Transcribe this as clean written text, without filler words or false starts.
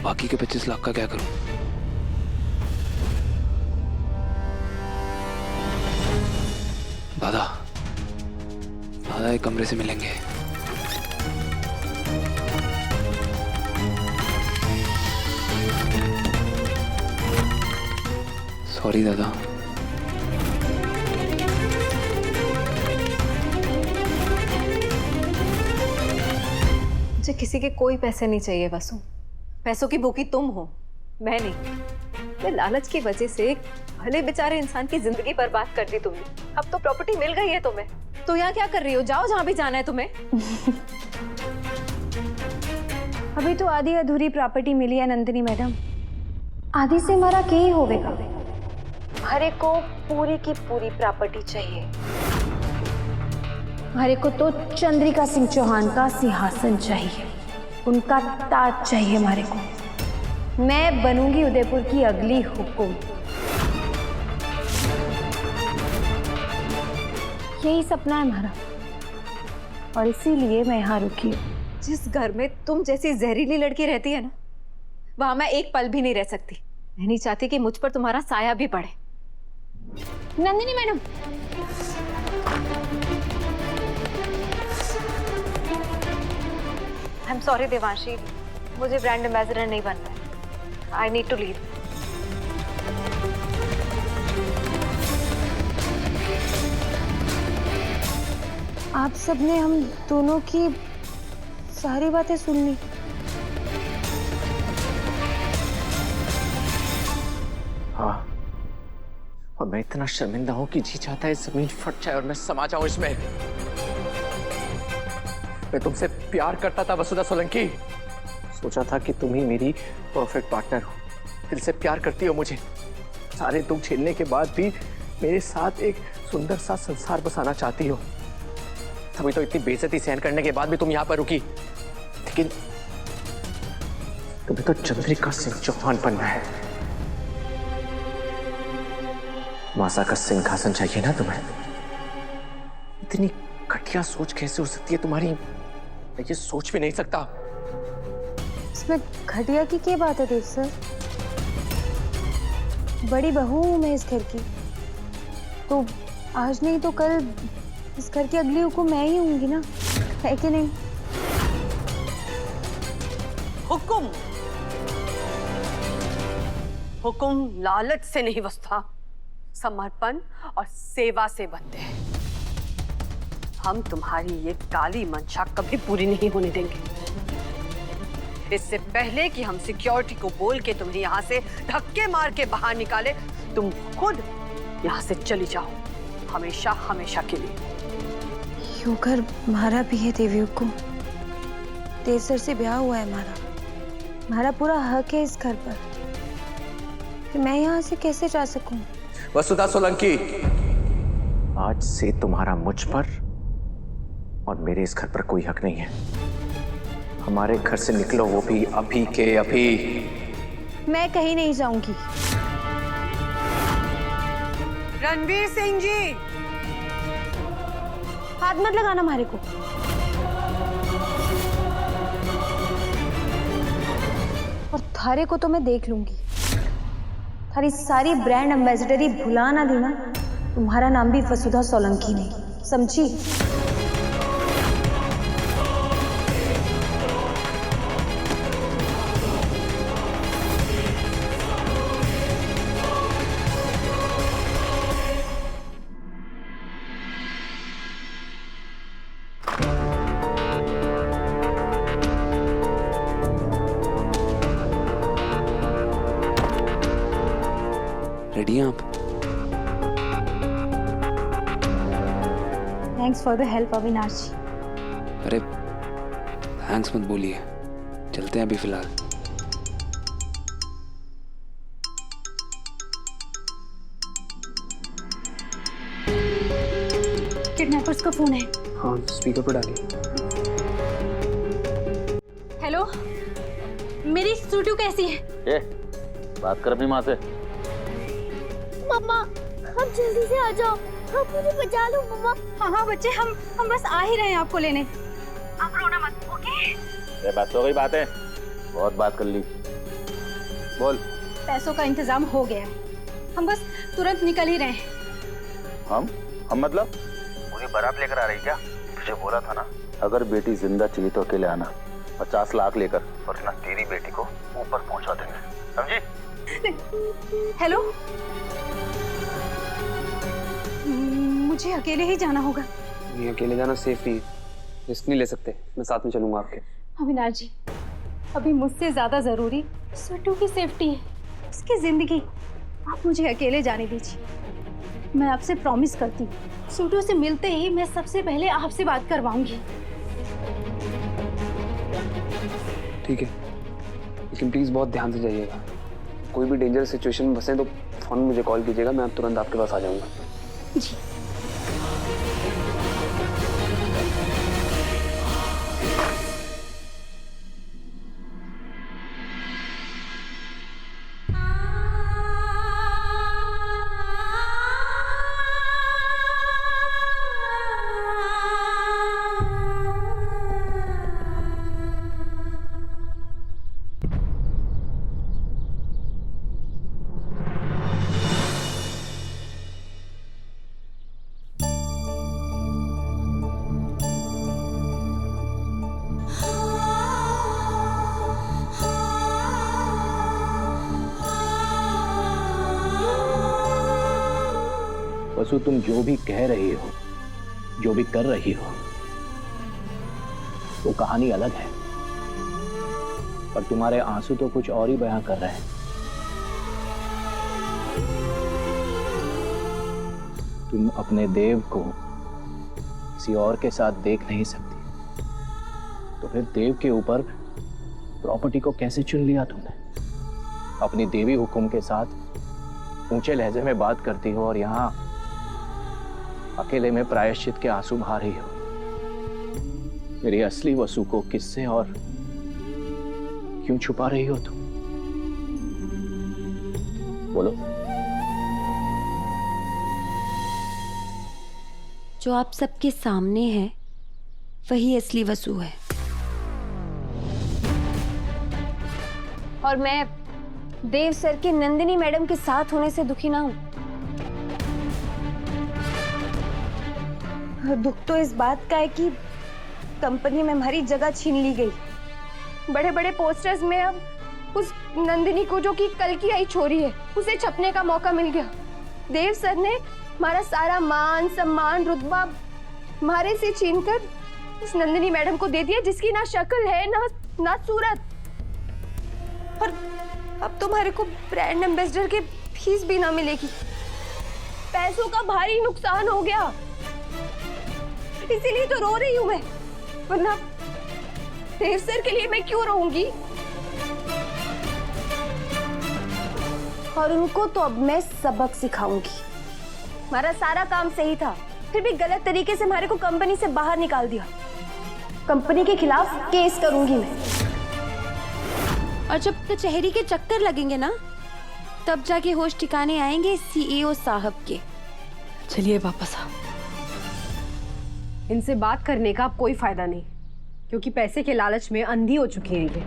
बाकी के 25 लाख का क्या करूं? दादा, दादा एक कमरे से मिलेंगे। सॉरी दादा। मुझे किसी के कोई पैसे नहीं चाहिए वसु। पैसों की भूखी तुम हो, मैं नहीं। ये लालच की वजह से भले बेचारे इंसान की जिंदगी बर्बाद कर दी तुमने। अब तो प्रॉपर्टी मिल गई है तुम्हें, तो यहाँ क्या कर रही हो? जाओ जहाँ भी जाना है तुम्हें। अभी तो आधी अधूरी प्रॉपर्टी मिली है नंदिनी मैडम। आधी से हमारा क्या ही होगा? हरे को पूरी की पूरी प्रॉपर्टी चाहिए। हरे को तो चंद्रिका सिंह चौहान का सिंहासन चाहिए, उनका ताज चाहिए हमारे को। मैं बनूंगी उदयपुर की अगली हुकुम। यही सपना है हमारा और इसीलिए मैं यहाँ रुकी हूँ। जिस घर में तुम जैसी जहरीली लड़की रहती है ना, वहां मैं एक पल भी नहीं रह सकती। मैं नहीं चाहती कि मुझ पर तुम्हारा साया भी पड़े। Nandini madam, I am sorry Devanshi, मुझे ब्रांड एम्बेसडर नहीं बनना है। I need to leave. आप सबने हम दोनों की सारी बातें सुन ली। हाँ, और मैं इतना शर्मिंदा हूं कि जी चाहता है जमीन फट जाए और मैं समा जाऊं इसमें। मैं तुमसे प्यार करता था वसुधा सोलंकी। सोचा था कि तुम ही मेरी परफेक्ट पार्टनर हो। दिल से प्यार करती हो मुझे। सारे दुख झेलने के बाद भी मेरे साथ एक सुंदर सा संसार बसाना चाहती हो। तभी तो इतनी बेइज्जती सहन करने के बाद भी तुम यहाँ पर रुकी। लेकिन तुम्हें तो चंद्रिका सिंह चौहान बनना है। मासा का सिंहासन चाहिए ना तुम्हें। इतनी घटिया सोच कैसे हो सकती है तुम्हारी? मैं ये सोच भी नहीं सकता। इसमें घटिया की क्या बात है देव सर? बड़ी बहू हूं मैं इस घर की, तो आज नहीं तो कल इस घर की अगली हुकुम मैं ही होंगी ना, है कि नहीं? हुकुम, हुकुम लालच से नहीं बसता, समर्पण और सेवा से बनते हैं। हम तुम्हारी ये काली मंशा कभी पूरी नहीं होने देंगे। इससे पहले कि हम सिक्योरिटी को बोल के तुम्हें यहाँ से धक्के मार के बाहर निकाले, तुम खुद यहाँ से चली जाओ, हमेशा हमेशा के लिए। यो घर हमारा भी है देवी हुकुम। देव सर से ब्याह हुआ है हमारा। हमारा पूरा हक है इस घर पर। कि मैं यहाँ से कैसे जा सकूं? वसुधा सोलंकी, आज से तुम्हारा मुझ पर और मेरे इस घर पर कोई हक नहीं है। हमारे घर से निकलो, वो भी अभी के अभी। मैं कहीं नहीं जाऊंगी। रणवीर सिंह जी, हाथ मत लगाना हमारे को। और थारे को तो मैं देख लूंगी। थारी सारी ब्रांड एम्बेसडरी भुला ना देना, तुम्हारा नाम भी वसुधा सोलंकी नहीं, समझी? रेडी हैं आप? Thanks for the help Avinash ji. अरे थैंक्स मत बोलिए, चलते हैं अभी फिलहाल। किडनैपर्स का फोन है। हाँ, स्पीकर पर डालिए। हेलो, मेरी सूटू कैसी है? ए, बात कर अपनी माँ से। मम्मा, आप जल्दी से आ जाओ, आप मुझे बचा लो मम्मा। हाँ हाँ बच्चे, हम बस आ ही रहे हैं आपको लेने। आप रोना मत, ओके? ये बात हो गई बातें, बहुत बात कर ली। बोल। पैसों का इंतजाम हो गया है, हम बस तुरंत निकल ही रहे हैं। हम मतलब पूरी बारात लेकर आ रही क्या? तुझे बोला था ना, अगर बेटी जिंदा चाहिए तो अकेले आना, 50 लाख लेकर, वरना तेरी बेटी को ऊपर पहुंचा देंगे, समझी? हेलो, मुझे अकेले ही जाना होगा। ये अकेले जाना सेफ नहीं है, रिस्क नहीं ले सकते। मैं साथ में चलूंगा आपके। अविनाश जी, अभी मुझसे ज्यादा जरूरी सट्टू की सेफ्टी है, उसकी जिंदगी। आप मुझे अकेले जाने दीजिए। मैं आपसे प्रॉमिस करती हूँ, सूटू से मिलते ही मैं सबसे पहले आपसे बात करवाऊंगी। ठीक है, लेकिन प्लीज बहुत ध्यान से जाइएगा। कोई भी डेंजरस सिचुएशन में फंसे तो फोन मुझे कॉल कीजिएगा, मैं तुरंत आपके पास आ जाऊंगा। जी। वसु, तुम जो भी कह रही हो, जो भी कर रही हो, वो कहानी अलग है, पर तुम्हारे आंसू तो कुछ और ही बयां कर रहे हैं। तुम अपने देव को किसी और के साथ देख नहीं सकती, तो फिर देव के ऊपर प्रॉपर्टी को कैसे चुन लिया तुमने? अपनी देवी हुक्म के साथ ऊंचे लहजे में बात करती हो और यहाँ अकेले में प्रायश्चित के आंसू बहा रही हो। मेरी असली वसु को किससे और क्यों छुपा रही हो तुम? बोलो। जो आप सबके सामने है वही असली वसु है। और मैं देव सर के नंदिनी मैडम के साथ होने से दुखी ना हूं। दुख तो इस बात का है कि कंपनी में हमारी जगह छीन ली गई। बड़े बड़े पोस्टर्स में अब उस नंदिनी को, जो कि कल की आई छोरी है, उसे छपने का मौका मिल गया। देव सर ने हमारा सारा मान सम्मान रुतबा हमारे से छीनकर उस नंदिनी मैडम को दे दिया, जिसकी ना शक्ल है ना सूरत। और अब तुम्हारे को ब्रांड एम्बेसडर के फीस भी ना मिलेगी। पैसों का भारी नुकसान हो गया, इसीलिए तो रो रही हूं मैं, वरना देव सर के लिए मैं क्यों रोऊंगी? और उनको तो अब मैं सबक सिखाऊंगी। हमारा सारा काम सही था, फिर भी गलत तरीके से हमारे को कंपनी से बाहर निकाल दिया। कंपनी के खिलाफ केस करूंगी मैं। और जब कचहरी के चक्कर लगेंगे ना, तब जाके होश ठिकाने आएंगे सीईओ साहब के। चलिए वापस आओ। इनसे बात करने का अब कोई फायदा नहीं, क्योंकि पैसे के लालच में अंधी हो चुकी हैं ये।